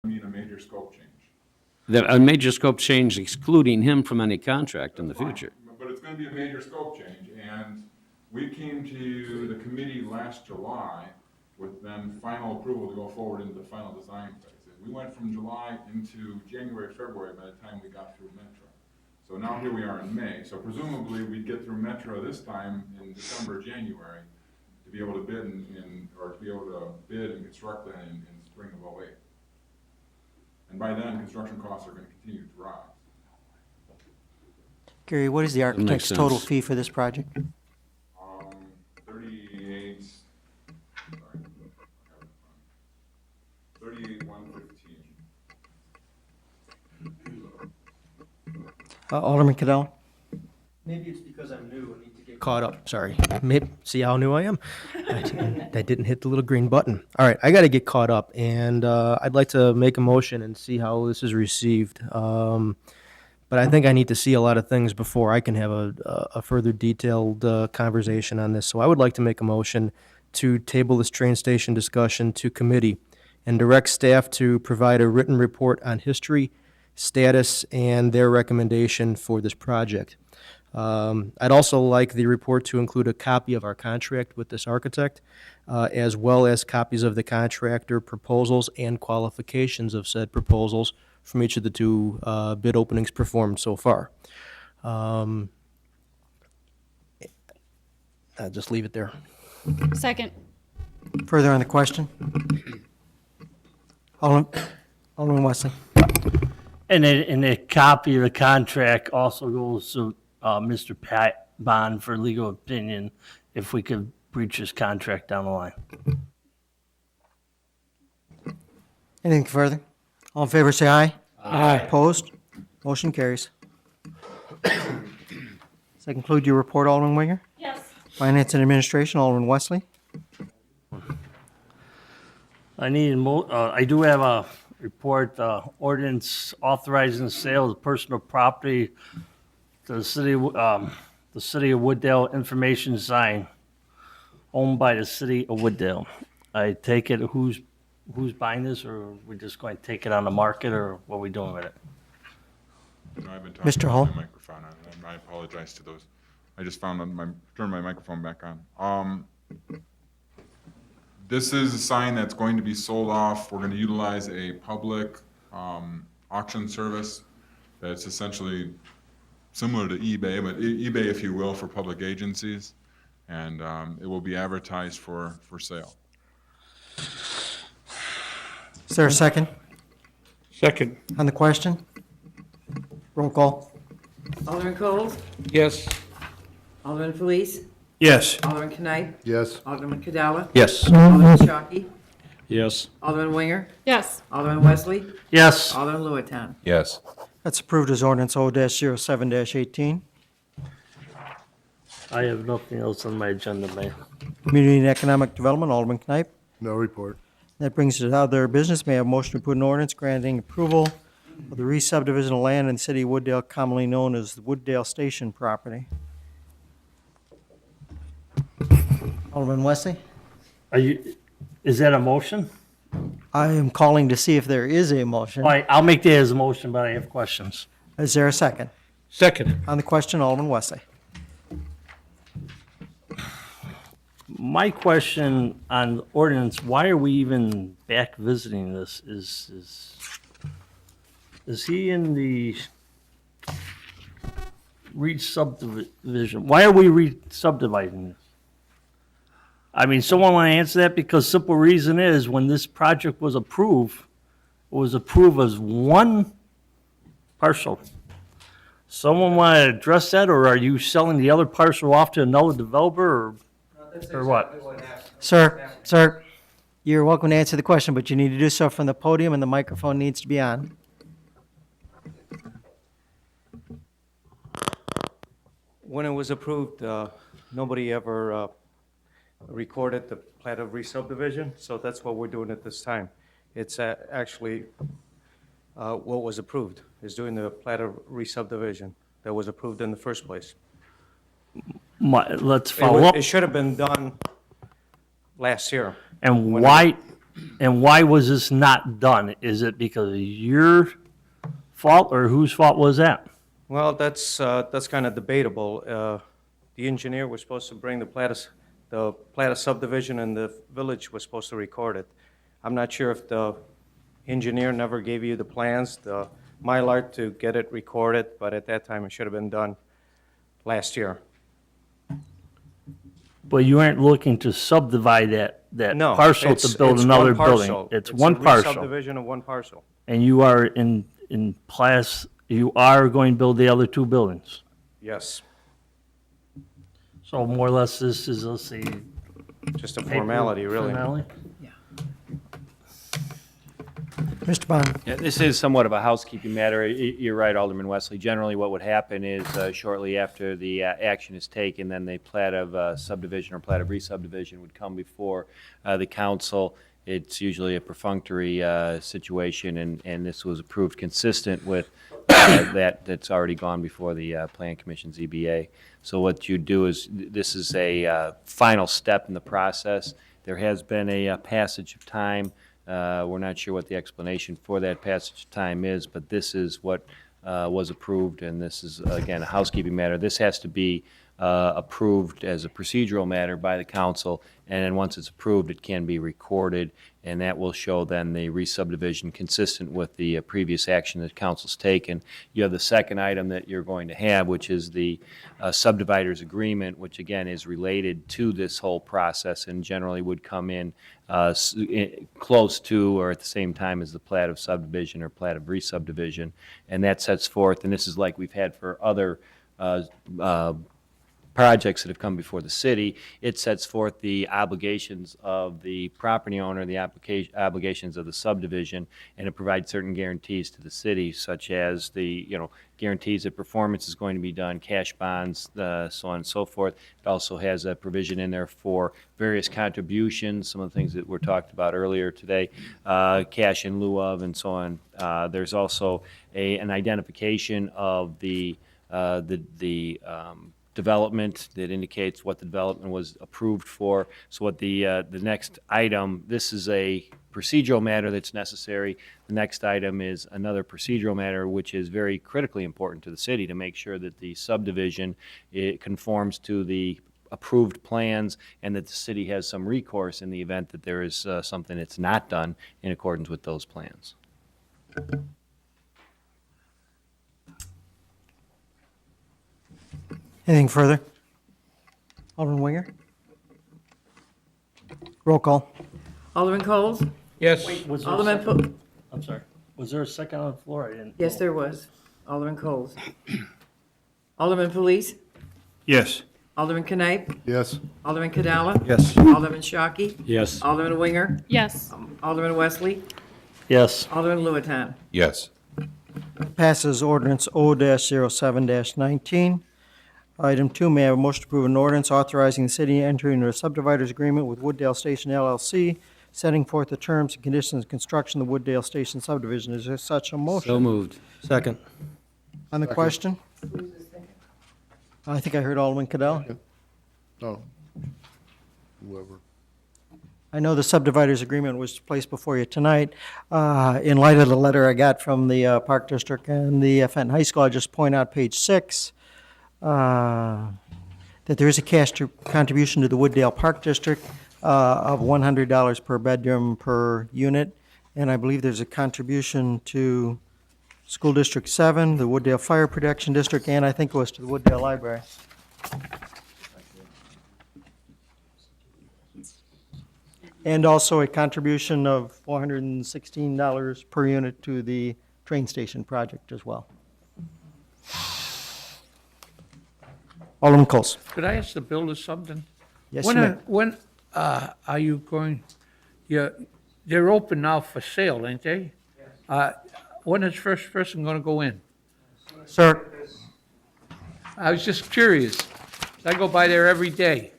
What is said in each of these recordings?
mean a major scope change. A major scope change excluding him from any contract in the future. But it's gonna be a major scope change, and we came to the committee last July with then final approval to go forward into the final design phase. And we went from July into January, February by the time we got through Metro. So now here we are in May, so presumably we'd get through Metro this time in December, January, to be able to bid or to be able to bid and construct that in spring of '08. And by then, construction costs are gonna continue to rise. Gary, what is the architect's total sense. fee for this project? 38, sorry, 38,115. Alderman Cadell? Maybe it's because I'm new, I need to get caught up, sorry. Maybe, see how new I am? I didn't hit the little green button. All right, I gotta get caught up, and I'd like to make a motion and see how this is received. But I think I need to see a lot of things before I can have a further detailed conversation on this. So I would like to make a motion to table this train station discussion to committee and direct staff to provide a written report on history, status, and their recommendation for this project. I'd also like the report to include a copy of our contract with this architect, as well as copies of the contractor proposals and qualifications of said proposals from each of the two bid openings performed so far. I'll just leave it there. Second. Further on the question? Alderman Wesley? And a copy of the contract also goes to Mr. Pat Bond for legal opinion if we could breach his contract down the line. Anything further? All in favor, say aye. Aye. Opposed? Motion carries. Does that conclude your report, Alderman Winger? Yes. Finance and Administration, Alderman Wesley? I do have a report, ordinance authorizing the sale of personal property to the city of Wooddale Information Sign, owned by the city of Wooddale. I take it, who's buying this, or are we just going to take it on the market, or what are we doing with it? No, I've been talking Mr. about Hall? my microphone, and I apologize to those. I just found turned my microphone back on. This is a sign that's going to be sold off. We're going to utilize a public auction service that's essentially similar to eBay, but eBay, if you will, for public agencies. And it will be advertised for sale. Is there a second Second. on the question? Roll call. Alderman Coles? Yes. Alderman Felice? Yes. Alderman Knight? Yes. Alderman Cadella? Yes. Alderman Shockey? Yes. Alderman Winger? Yes. Alderman Wesley? Yes. Alderman Lewiton? Yes. That's approved as ordinance O-07-18. I have nothing else on my agenda, Mayor. Community and Economic Development, Alderman Knipe. No report. That brings us to other business. May I have a motion to put an ordinance granting approval of the re-subdivision of land in the city of Wooddale, commonly known as the Wooddale Station property. Alderman Wesley? Is that a motion? I am calling to see if there is a motion. All right, I'll make that as a motion, but I have questions. Is there a second? Second. On the question, Alderman Wesley. My question on ordinance, why are we even back visiting this? Is he in the re-subdivision? Why are we re-subdividing this? I mean, someone want to answer that? Because simple reason is, when this project was approved, it was approved as one parcel. Someone want to address that, or are you selling the other parcel off to another developer, or what? Sir, you're welcome to answer the question, but you need to do so from the podium, and the microphone needs to be on. When it was approved, nobody ever recorded the plat of re-subdivision, so that's what we're doing at this time. It's actually what was approved, is doing the plat of re-subdivision that was approved in the first place. Let's follow up. It should have been done last year. And why, And why was this not done? Is it because of your fault, or whose fault was that? Well, that's kind of debatable. The engineer was supposed to bring the plat of subdivision, and the village was supposed to record it. I'm not sure if the engineer never gave you the plans, the Mylar to get it recorded, but at that time, it should have been done last year. But you aren't looking to subdivide that No. parcel it's- to build it's another one building. parcel. It's one parcel. Subdivision of one parcel. And you are in class, you are going to build the other two buildings. Yes, So more or less, this is, let's see. just a formality, really. Formality? Mr. Bond? Yeah, this is somewhat of a housekeeping matter. You're right, Alderman Wesley. Generally, what would happen is shortly after the action is taken, then the plat of subdivision or plat of re-subdivision would come before the council. It's usually a perfunctory situation, and this was approved consistent with that's already gone before the Plan Commission ZBA. So what you do is, this is a final step in the process. There has been a passage of time. We're not sure what the explanation for that passage of time is, but this is what was approved, and this is, again, a housekeeping matter. This has to be approved as a procedural matter by the council, and then once it's approved, it can be recorded, and that will show then the re-subdivision consistent with the previous action that council's taken. You have the second item that you're going to have, which is the subdividers agreement, which again is related to this whole process and generally would come in close to or at the same time as the plat of subdivision or plat of re-subdivision, and that sets forth, and this is like we've had for other projects that have come before the city, it sets forth the obligations of the property owner, the obligations of the subdivision, and it provides certain guarantees to the city, such as the, guarantees that performance is going to be done, cash bonds, so on and so forth. It also has a provision in there for various contributions, some of the things that were talked about earlier today, cash in lieu of, and so on. There's also an identification of the development that indicates what the development was approved for. So what the next item, this is a procedural matter that's necessary. The next item is another procedural matter which is very critically important to the city to make sure that the subdivision it conforms to the approved plans and that the city has some recourse in the event that there is something that's not done in accordance with those plans. Anything further? Alderman Winger? Roll call. Alderman Coles? Was there a Alderman, second? I'm sorry. Was there a second on the floor? I didn't. yes, there was. Alderman Coles. Alderman Police? Yes. Alderman Knipe? Yes. Alderman Cadella? Yes. Alderman Shockey? Yes. Alderman Winger? Yes. Alderman Wesley? Yes. Alderman Lewiton? Yes. Passes ordinance O-07-19. Item 2, may I have a motion to approve an ordinance authorizing the city to enter into a subdividers agreement with Wooddale Station LLC, setting forth the terms and conditions of construction of the Wooddale Station subdivision. Is there such a motion? So moved. Second. On the question? I think I heard Alderman Cadell. No. Whoever. I know the subdividers agreement was placed before you tonight. In light of the letter I got from the Park District and the Fenton High School, I just point out page 6, that there is a cash contribution to the Wooddale Park District of $100 per bedroom per unit, and I believe there's a contribution to School District 7, the Wooddale Fire Protection District, and I think it was to the Wooddale Library. And also a contribution of $416 per unit to the train station project as well. Alderman Coles. Could I ask the builder something? Yes, you may. When are you going, they're open now for sale, ain't they? When is first person gonna go in? Sir, I was just curious. I go by there every day.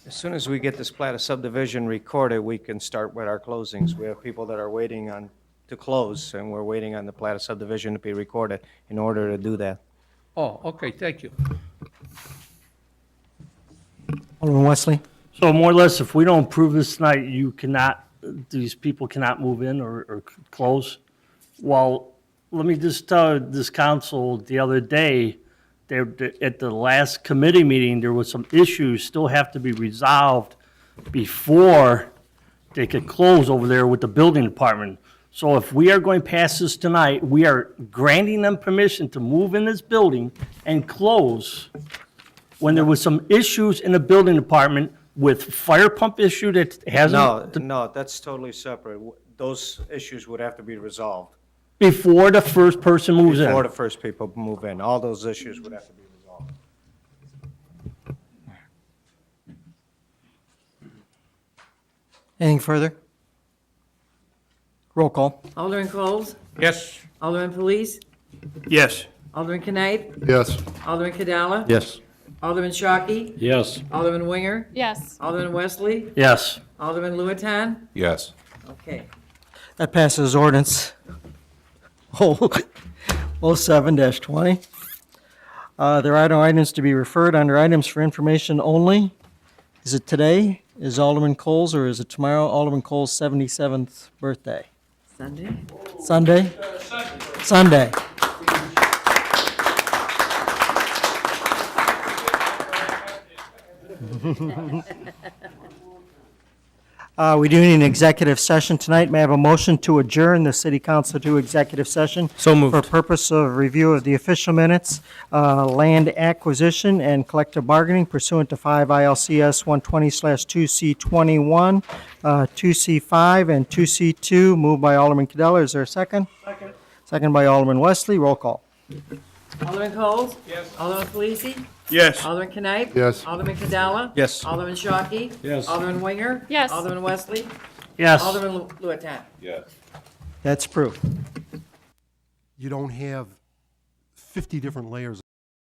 As soon as we get this plat of subdivision recorded, we can start with our closings. We have people that are waiting to close, and we're waiting on the plat of subdivision to be recorded in order to do that. Oh, okay, thank you. Alderman Wesley? So more or less, if we don't approve this tonight, you cannot, these people cannot move in or close? Well, let me just tell this council, the other day, at the last committee meeting, there was some issues still have to be resolved before they could close over there with the building department. So if we are going past this tonight, we are granting them permission to move in this building and close when there was some issues in the building department with fire pump issue that hasn't, No, that's totally separate. Those issues would have to be resolved before the first person moves in. before the first people move in. All those issues would have to be resolved. Anything further? Roll call. Alderman Coles? Yes. Alderman Police? Yes. Alderman Knight? Yes. Alderman Cadella? Yes. Alderman Shockey? Yes. Alderman Winger? Yes. Alderman Wesley? Yes. Alderman Luetan? Yes. Okay. That passes ordinance 07-20. There are no items to be referred under items for information only. Is it today? Is Alderman Coles, or is it tomorrow? Alderman Coles' 77th birthday. Sunday? Sunday? Sunday. We do need an executive session tonight. May I have a motion to adjourn the city council to executive session? So moved. For purpose of review of the official minutes, land acquisition and collective bargaining pursuant to 5 ILCS 120/2C21, 2C5 and 2C2, moved by Alderman Cadella. Is there a second? Second. Second by Alderman Wesley. Roll call. Alderman Coles? Yes. Alderman Police? Yes. Alderman Knight? Yes. Alderman Cadella? Yes. Alderman Shockey? Yes. Alderman Winger? Yes. Alderman Wesley? Yes. Alderman Luetan? That's approved. You don't have 50 different layers